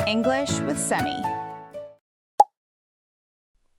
English with Sunny.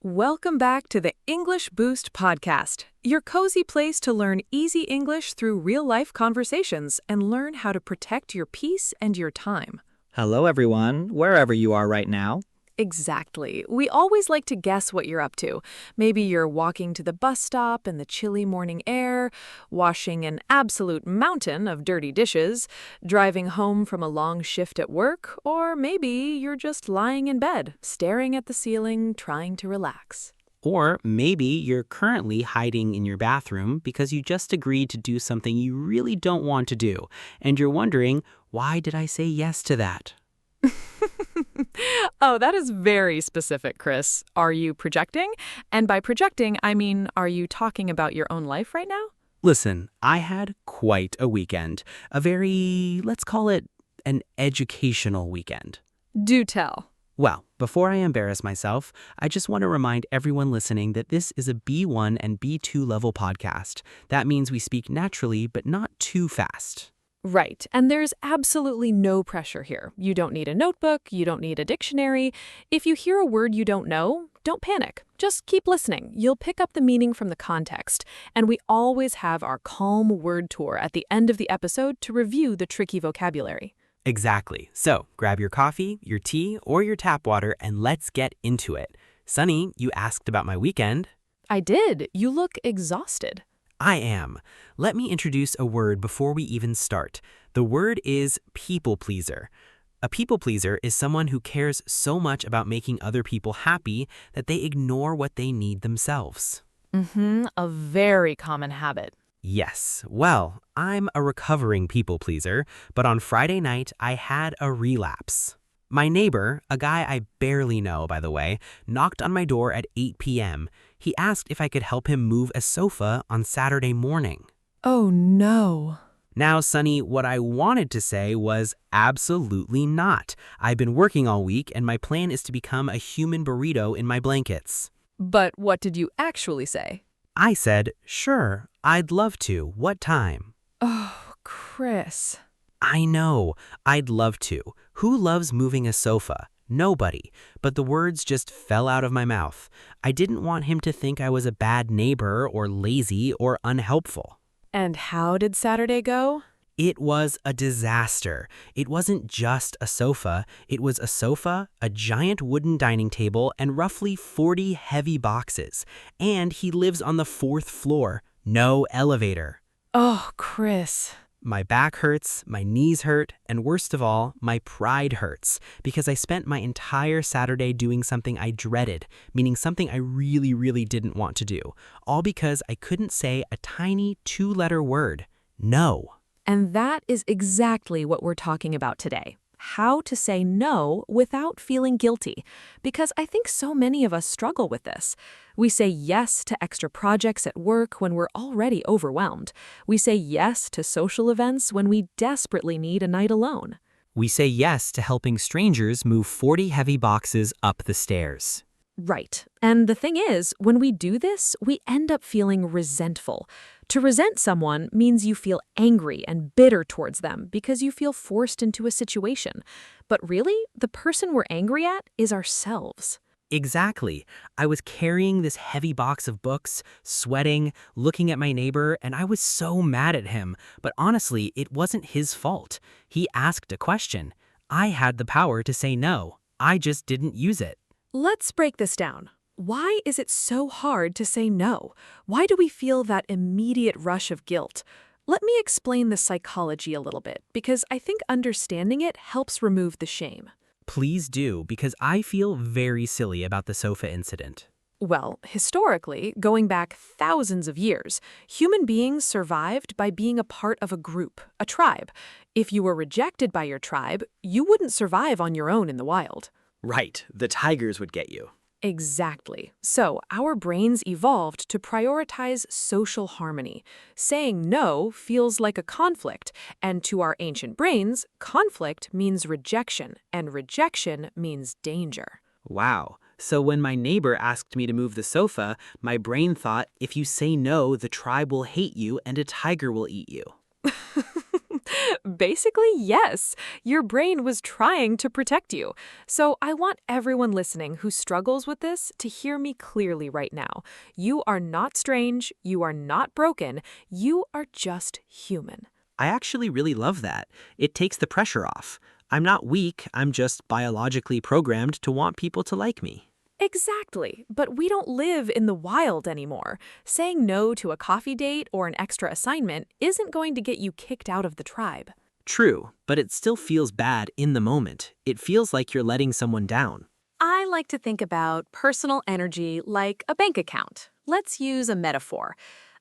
Welcome back to the English Boost podcast, your cozy place to learn easy English through real-life conversations and learn how to protect your peace and your time. Hello, everyone, wherever you are right now. Exactly. We always like to guess what you're up to. Maybe you're walking to the bus stop in the chilly morning air, washing an absolute mountain of dirty dishes, driving home from a long shift at work, or maybe you're just lying in bed, staring at the ceiling, trying to relax. Or maybe you're currently hiding in your bathroom because you just agreed to do something you really don't want to do, and you're wondering, why did I say yes to that? Oh, that is very specific, Cris. Are you projecting? And by projecting, I mean, are you talking about your own life right now? Listen, I had quite a weekend. A very, let's call it, an educational weekend. Do tell. Well, before I embarrass myself, I just want to remind everyone listening that this is a B1 and B2 level podcast. That means we speak naturally, but not too fast. Right, and there's absolutely no pressure here. You don't need a notebook, you don't need a dictionary. If you hear a word you don't know, don't panic. Just keep listening. You'll pick up the meaning from the context. And we always have our calm word tour at the end of the episode to review the tricky vocabulary. Exactly. So grab your coffee, your tea, or your tap water, and let's get into it. Sunny, you asked about my weekend. I did. You look exhausted. I am. Let me introduce a word before we even start. The word is people pleaser. A people pleaser is someone who cares so much about making other people happy that they ignore what they need themselves. A very common habit. Yes, well, I'm a recovering people pleaser, but on Friday night I had a relapse. My neighbor, a guy I barely know, by the way, knocked on my door at 8 p.m. He asked if I could help him move a sofa on Saturday morning. Oh, no. Now, Sunny, what I wanted to say was absolutely not. I've been working all week, and my plan is to become a human burrito in my blankets. But what did you actually say? I said, sure, I'd love to. What time? Oh, Cris. I know, I'd love to. Who loves moving a sofa? Nobody. But the words just fell out of my mouth. I didn't want him to think I was a bad neighbor or lazy or unhelpful. And how did Saturday go? It was a disaster. It wasn't just a sofa. It was a sofa, a giant wooden dining table, and roughly 40 heavy boxes. And he lives on the 4th floor. No elevator. Oh, Cris. My back hurts, my knees hurt, and worst of all, my pride hurts, because I spent my entire Saturday doing something I dreaded, meaning something I really didn't want to do, all because I couldn't say a tiny 2-letter word, no. And that is exactly what we're talking about today. How to say no without feeling guilty, because I think so many of us struggle with this. We say yes to extra projects at work when we're already overwhelmed. We say yes to social events when we desperately need a night alone. We say yes to helping strangers move 40 heavy boxes up the stairs. Right. And the thing is, when we do this, we end up feeling resentful. To resent someone means you feel angry and bitter towards them because you feel forced into a situation. But really, the person we're angry at is ourselves. Exactly. I was carrying this heavy box of books, sweating, looking at my neighbor, and I was so mad at him. But honestly, it wasn't his fault. He asked a question. I had the power to say no. I just didn't use it. Let's break this down. Why is it so hard to say no? Why do we feel that immediate rush of guilt? Let me explain the psychology a little bit, because I think understanding it helps remove the shame. Please do, because I feel very silly about the sofa incident. Well, historically, going back thousands of years, human beings survived by being a part of a group, a tribe. If you were rejected by your tribe, you wouldn't survive on your own in the wild. Right, the tigers would get you. Exactly. So our brains evolved to prioritize social harmony. Saying no feels like a conflict, and to our ancient brains, conflict means rejection, and rejection means danger. Wow. So when my neighbor asked me to move the sofa, my brain thought, if you say no, the tribe will hate you and a tiger will eat you. Basically, yes. Your brain was trying to protect you. So I want everyone listening who struggles with this to hear me clearly right now. You are not strange. You are not broken. You are just human. I actually really love that. It takes the pressure off. I'm not weak, I'm just biologically programmed to want people to like me. Exactly. But we don't live in the wild anymore. Saying no to a coffee date or an extra assignment isn't going to get you kicked out of the tribe. True, but it still feels bad in the moment. It feels like you're letting someone down. I like to think about personal energy like a bank account. Let's use a metaphor.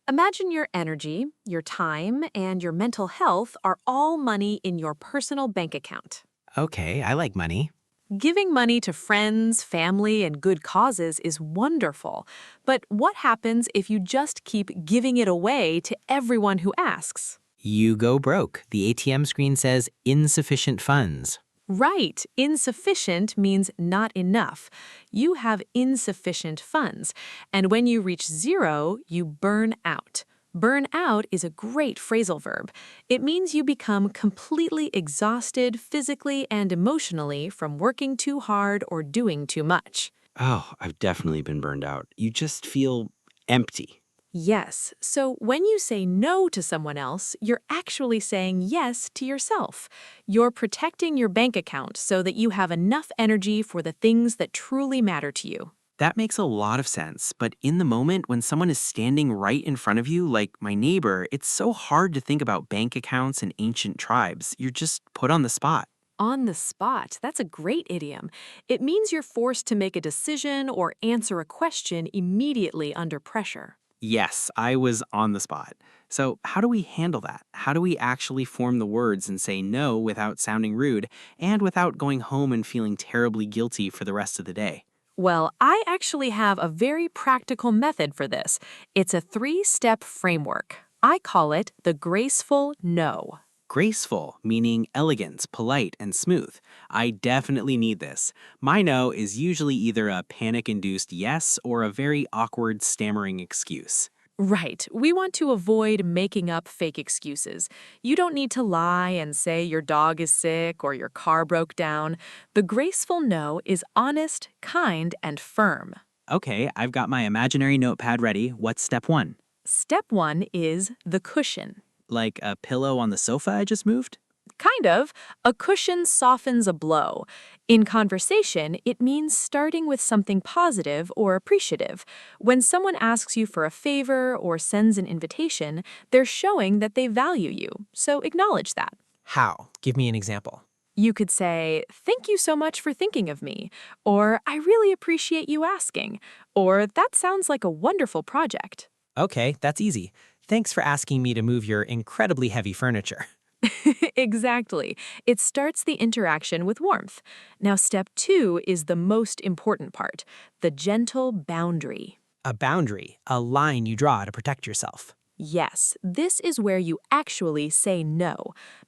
Imagine your energy, your time, and your mental health are all money in your personal bank account. Okay, I like money. Giving money to friends, family, and good causes is wonderful. But what happens if you just keep giving it away to everyone who asks? You go broke. The ATM screen says insufficient funds. Right. Insufficient means not enough. You have insufficient funds. And when you reach zero, you burn out. Burn out is a great phrasal verb. It means you become completely exhausted physically and emotionally from working too hard or doing too much. Oh, I've definitely been burned out. You just feel empty. Yes, so when you say no to someone else, you're actually saying yes to yourself. You're protecting your bank account so that you have enough energy for the things that truly matter to you. That makes a lot of sense, but in the moment when someone is standing right in front of you, like my neighbor, it's so hard to think about bank accounts and ancient tribes. You're just put on the spot. On the spot, that's a great idiom. It means you're forced to make a decision or answer a question immediately under pressure. Yes, I was on the spot. So how do we handle that? How do we actually form the words and say no without sounding rude and without going home and feeling terribly guilty for the rest of the day? Well, I actually have a very practical method for this. It's a 3-step framework. I call it the graceful no. Graceful, meaning elegant, polite, and smooth. I definitely need this. My no is usually either a panic-induced yes or a very awkward, stammering excuse. Right. We want to avoid making up fake excuses. You don't need to lie and say your dog is sick or your car broke down. The graceful no is honest, kind, and firm. Okay, I've got my imaginary notepad ready. What's step one? Step 1 is the cushion. Like a pillow on the sofa I just moved? Kind of. A cushion softens a blow. In conversation, it means starting with something positive or appreciative. When someone asks you for a favor or sends an invitation, they're showing that they value you, so acknowledge that. How? Give me an example. You could say, "Thank you so much for thinking of me," or "I really appreciate you asking," or "That sounds like a wonderful project." Okay, that's easy. Thanks for asking me to move your incredibly heavy furniture. Exactly. It starts the interaction with warmth. Now, step 2 is the most important part, the gentle boundary. A boundary, a line you draw to protect yourself. Yes, this is where you actually say no.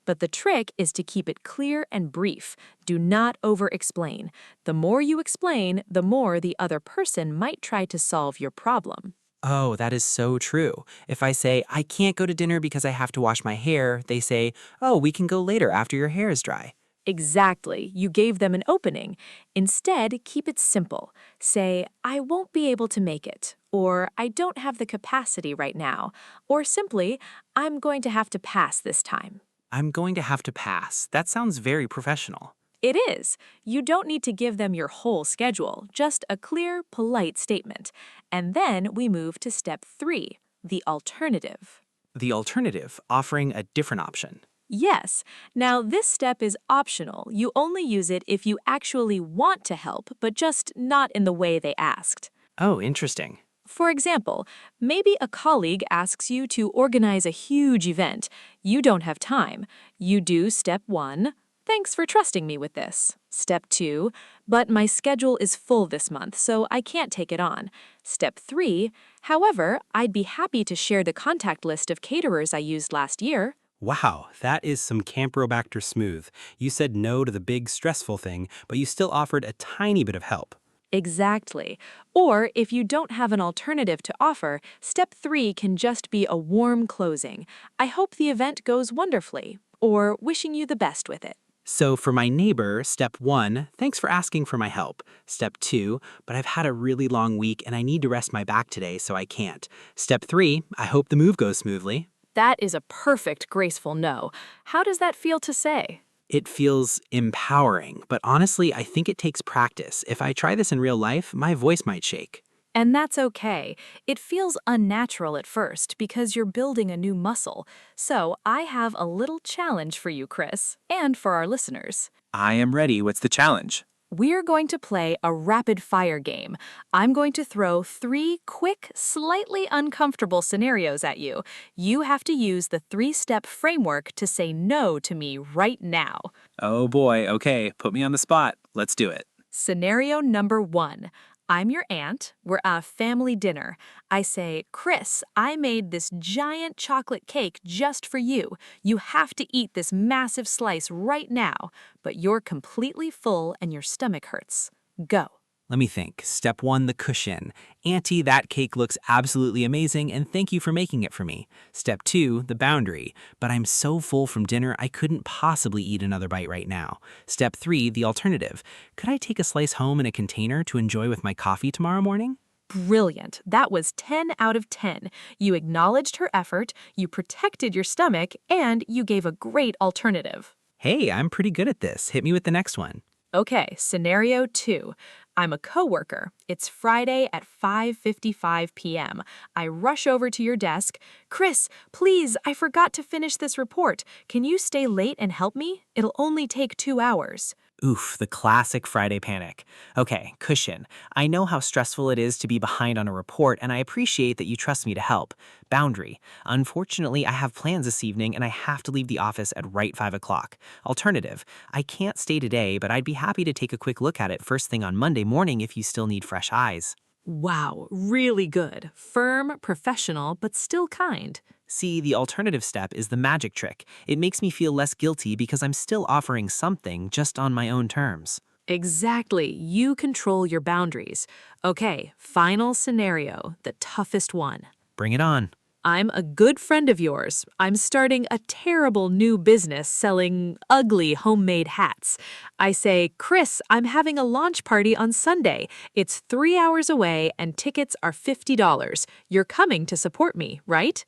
But the trick is to keep it clear and brief. Do not over-explain. The more you explain, the more the other person might try to solve your problem. Oh, that is so true. If I say, I can't go to dinner because I have to wash my hair, they say, oh, we can go later after your hair is dry. Exactly. You gave them an opening. Instead, keep it simple. Say, "I won't be able to make it," or "I don't have the capacity right now," or simply, "I'm going to have to pass this time." I'm going to have to pass. That sounds very professional. It is. You don't need to give them your whole schedule, just a clear, polite statement. And then we move to step 3, the alternative. The alternative, offering a different option. Yes. Now, this step is optional. You only use it if you actually want to help, but just not in the way they asked. Oh, interesting. For example, maybe a colleague asks you to organize a huge event. You don't have time. You do step 1. Thanks for trusting me with this. Step 2, but my schedule is full this month, so I can't take it on. Step 3, however, I'd be happy to share the contact list of caterers I used last year. Wow, that is some Campylobacter smooth. You said no to the big stressful thing, but you still offered a tiny bit of help. Exactly. Or if you don't have an alternative to offer, step 3 can just be a warm closing. I hope the event goes wonderfully. or wishing you the best with it. So for my neighbor, step 1, thanks for asking for my help. Step 2, but I've had a really long week and I need to rest my back today, so I can't. Step 3, I hope the move goes smoothly. That is a perfect graceful no. How does that feel to say? It feels empowering, but honestly, I think it takes practice. If I try this in real life, my voice might shake. And that's okay. It feels unnatural at first because you're building a new muscle. So I have a little challenge for you, Cris, and for our listeners. I am ready. What's the challenge? We're going to play a rapid-fire game. I'm going to throw 3 quick, slightly uncomfortable scenarios at you. You have to use the 3-step framework to say no to me right now. Oh boy, okay, put me on the spot. Let's do it. Scenario number 1. I'm your aunt. We're at a family dinner. I say, Cris, I made this giant chocolate cake just for you. You have to eat this massive slice right now, but you're completely full and your stomach hurts. Go. Let me think. Step 1, the cushion. Auntie, that cake looks absolutely amazing and thank you for making it for me. Step 2, the boundary. But I'm so full from dinner I couldn't possibly eat another bite right now. Step 3, the alternative. Could I take a slice home in a container to enjoy with my coffee tomorrow morning? Brilliant. That was 10 out of 10. You acknowledged her effort, you protected your stomach, and you gave a great alternative. Hey, I'm pretty good at this. Hit me with the next one. Okay, scenario 2. I'm a coworker. It's Friday at 5:55 p.m. I rush over to your desk. Cris, please, I forgot to finish this report. Can you stay late and help me? It'll only take 2 hours. Oof, the classic Friday panic. Okay, cushion. I know how stressful it is to be behind on a report, and I appreciate that you trust me to help. Boundary. Unfortunately, I have plans this evening, and I have to leave the office at right 5 o'clock. Alternative. I can't stay today, but I'd be happy to take a quick look at it first thing on Monday morning if you still need fresh eyes. Wow, really good. Firm, professional, but still kind. See, the alternative step is the magic trick. It makes me feel less guilty because I'm still offering something just on my own terms. Exactly. You control your boundaries. Okay, final scenario, the toughest one. Bring it on. I'm a good friend of yours. I'm starting a terrible new business selling ugly homemade hats. I say, Cris, I'm having a launch party on Sunday. It's 3 hours away and tickets are $50. You're coming to support me, right?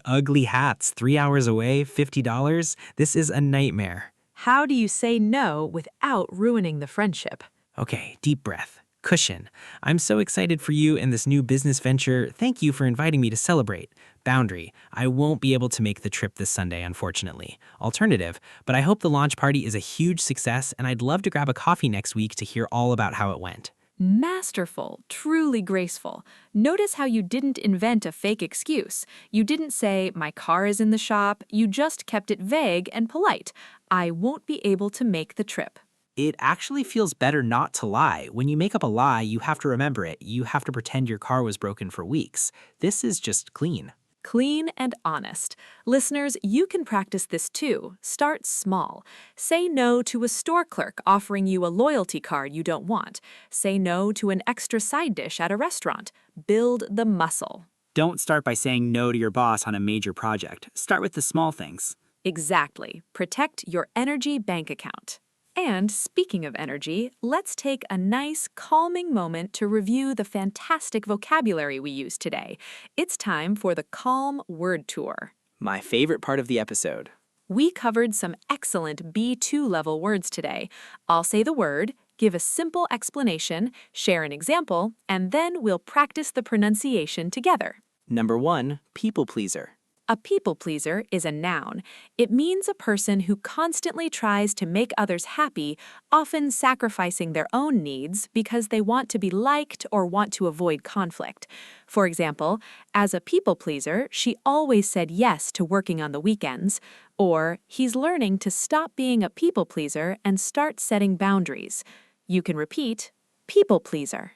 Ugly hats, 3 hours away, $50? This is a nightmare. How do you say no without ruining the friendship? Okay, deep breath. Cushion. I'm so excited for you and this new business venture. Thank you for inviting me to celebrate. Boundary. I won't be able to make the trip this Sunday, unfortunately. Alternative. But I hope the launch party is a huge success and I'd love to grab a coffee next week to hear all about how it went. Masterful, truly graceful. Notice how you didn't invent a fake excuse. You didn't say, my car is in the shop. You just kept it vague and polite. I won't be able to make the trip. It actually feels better not to lie. When you make up a lie, you have to remember it. You have to pretend your car was broken for weeks. This is just clean. Clean and honest. Listeners, you can practice this too. Start small. Say no to a store clerk offering you a loyalty card you don't want. Say no to an extra side dish at a restaurant. Build the muscle. Don't start by saying no to your boss on a major project. Start with the small things. Exactly. Protect your energy bank account. And speaking of energy, let's take a nice, calming moment to review the fantastic vocabulary we used today. It's time for the Calm Word Tour. My favorite part of the episode. We covered some excellent B2 level words today. I'll say the word, give a simple explanation, share an example, and then we'll practice the pronunciation together. Number 1, people pleaser. A people pleaser is a noun. It means a person who constantly tries to make others happy, often sacrificing their own needs because they want to be liked or want to avoid conflict. For example, as a people pleaser, she always said yes to working on the weekends. Or, he's learning to stop being a people pleaser and start setting boundaries. You can repeat, people pleaser.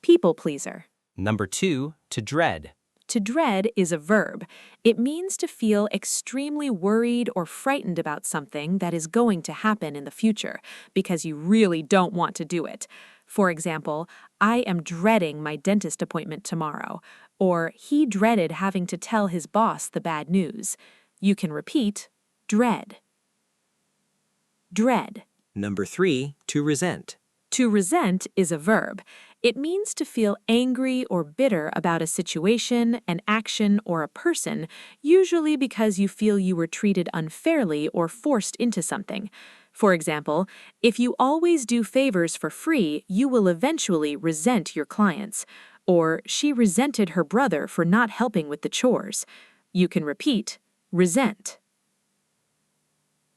People pleaser. Number 2, to dread. To dread is a verb. It means to feel extremely worried or frightened about something that is going to happen in the future because you really don't want to do it. For example, I am dreading my dentist appointment tomorrow, or he dreaded having to tell his boss the bad news. You can repeat dread. Dread. Number 3, to resent. To resent is a verb. It means to feel angry or bitter about a situation, an action, or a person, usually because you feel you were treated unfairly or forced into something. For example, if you always do favors for free, you will eventually resent your clients. Or, she resented her brother for not helping with the chores. You can repeat resent.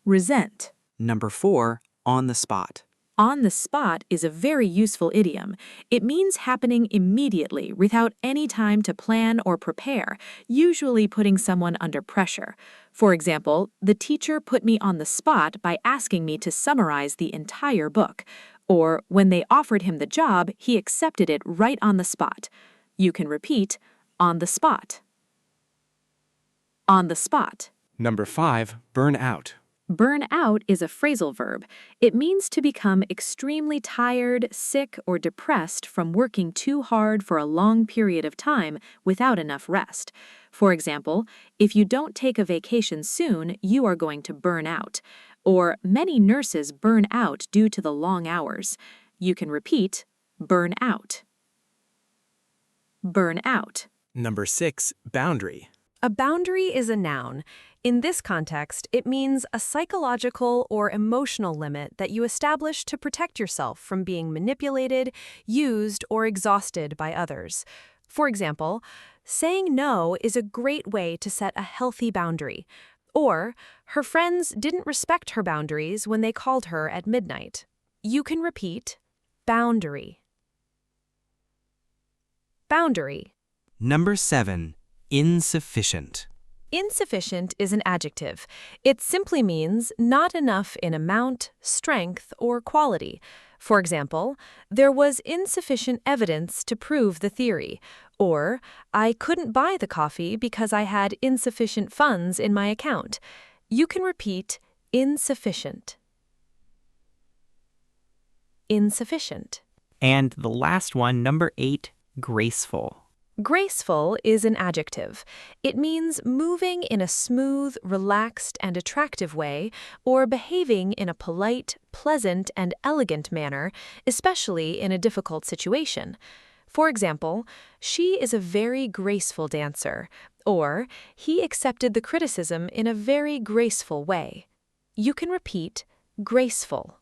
Resent. Number 4, on the spot. On the spot is a very useful idiom. It means happening immediately without any time to plan or prepare, usually putting someone under pressure. For example, the teacher put me on the spot by asking me to summarize the entire book. Or, when they offered him the job, he accepted it right on the spot. You can repeat, on the spot. On the spot. Number 5, burn out. Burn out is a phrasal verb. It means to become extremely tired, sick, or depressed from working too hard for a long period of time without enough rest. For example, if you don't take a vacation soon, you are going to burn out. Or, many nurses burn out due to the long hours. You can repeat, burn out. Burn out. Number 6, boundary. A boundary is a noun. In this context, it means a psychological or emotional limit that you establish to protect yourself from being manipulated, used, or exhausted by others. For example, saying no is a great way to set a healthy boundary. Or, her friends didn't respect her boundaries when they called her at midnight. You can repeat, boundary. Boundary. Number 7, insufficient. Insufficient is an adjective. It simply means not enough in amount, strength, or quality. For example, there was insufficient evidence to prove the theory. Or, I couldn't buy the coffee because I had insufficient funds in my account. You can repeat insufficient. Insufficient. And the last one, number 8, graceful. Graceful is an adjective. It means moving in a smooth, relaxed, and attractive way, or behaving in a polite, pleasant, and elegant manner, especially in a difficult situation. For example, she is a very graceful dancer, or he accepted the criticism in a very graceful way. You can repeat graceful.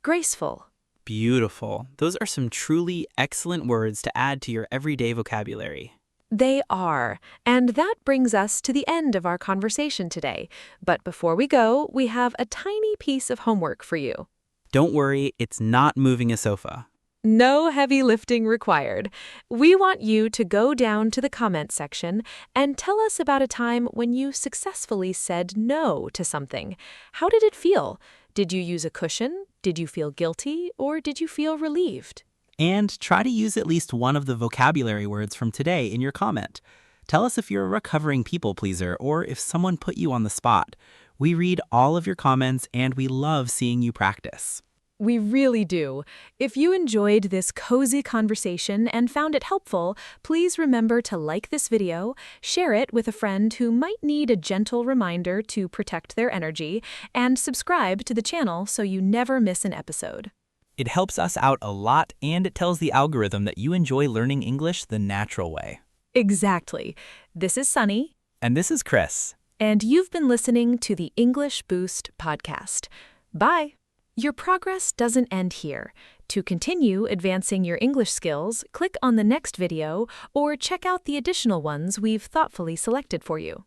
Graceful. Beautiful. Those are some truly excellent words to add to your everyday vocabulary. They are. And that brings us to the end of our conversation today. But before we go, we have a tiny piece of homework for you. Don't worry, it's not moving a sofa. No heavy lifting required. We want you to go down to the comment section and tell us about a time when you successfully said no to something. How did it feel? Did you use a cushion? Did you feel guilty? Or did you feel relieved? And try to use at least one of the vocabulary words from today in your comment. Tell us if you're a recovering people pleaser or if someone put you on the spot. We read all of your comments and we love seeing you practice. We really do. If you enjoyed this cozy conversation and found it helpful, please remember to like this video, share it with a friend who might need a gentle reminder to protect their energy, and subscribe to the channel so you never miss an episode. It helps us out a lot and it tells the algorithm that you enjoy learning English the natural way. Exactly. This is Sunny. And this is Cris. And you've been listening to the English Boost podcast. Bye. Your progress doesn't end here. To continue advancing your English skills, click on the next video or check out the additional ones we've thoughtfully selected for you.